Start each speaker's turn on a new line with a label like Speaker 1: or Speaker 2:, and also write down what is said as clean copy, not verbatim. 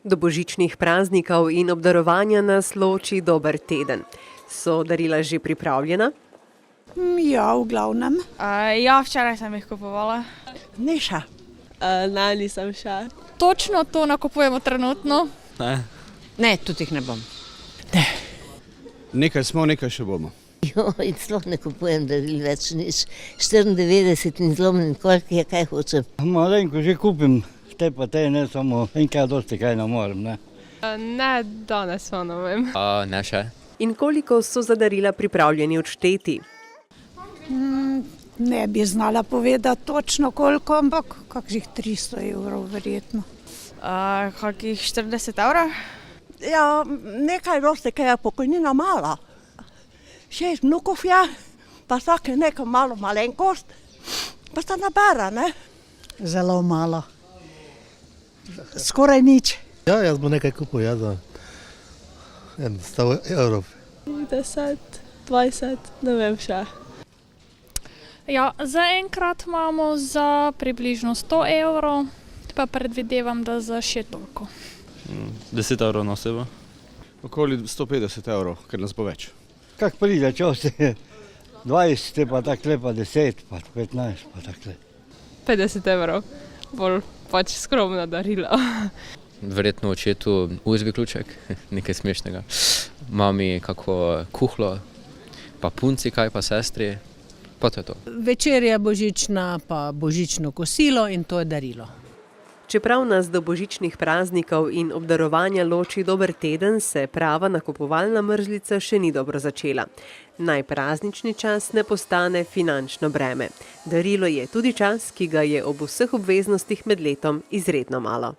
Speaker 1: Do božičnih praznikov in obdarovanja nas loči dober teden. So darila že pripravljena?
Speaker 2: Ja, v glavnem.
Speaker 3: Ja, včeraj sem jih kupovala.
Speaker 2: Neša.
Speaker 4: Nisem še.
Speaker 3: Točno to nakupujemo trenutno.
Speaker 5: Ne, tudi jih ne bom.
Speaker 6: Nekaj smo, nekaj še bomo.
Speaker 7: In sploh ne kupujem daril več nič. 94 in zlomljen koliko je, kaj hočem.
Speaker 8: Malenko že kupim, te pa te ne samo enkrat dosti kaj ne morem, ne.
Speaker 4: Ne, danes ne vem.
Speaker 9: Ne še.
Speaker 1: In koliko so za darila pripravljeni odšteti?
Speaker 2: Ne bi znala povedati točno koliko, ampak kakšnih 300 evrov verjetno.
Speaker 3: Kakih 40 evrov?
Speaker 10: Ja, nekaj dosti, ker je pokojnina mala. 6 vnukov je, pa vsak je neka malo malenkost, pa sta nabera, ne?
Speaker 2: Zelo malo. Skoraj nič.
Speaker 11: Ja, jaz bom nekaj kupil, za 100 evrov.
Speaker 4: 10, 20, ne vem še.
Speaker 3: Ja, zaenkrat imamo za približno 100 evrov, pa predvidevam, da za še toliko.
Speaker 9: 10 evrov na osebo.
Speaker 6: Okoli 150 evrov, ker nas bo več.
Speaker 8: Kak pride, čas je 20, pa takle, pa 10, pa 15, pa takle.
Speaker 4: 50 evrov, bolj pač skromna darila.
Speaker 9: Verjetno očetu USB ključek, nekaj smešnega. Mami kako kuhlo, pa punci kaj, pa sestri, pa to je to.
Speaker 5: Večerja božična, pa božično kosilo in to je darilo.
Speaker 1: Čeprav nas do božičnih praznikov in obdarovanja loči dober teden, se prava nakupovalna mrzlica še ni dobro začela. Naj praznični čas ne postane finančno breme. Darilo je tudi čas, ki ga je ob vseh obveznostih med letom izredno malo.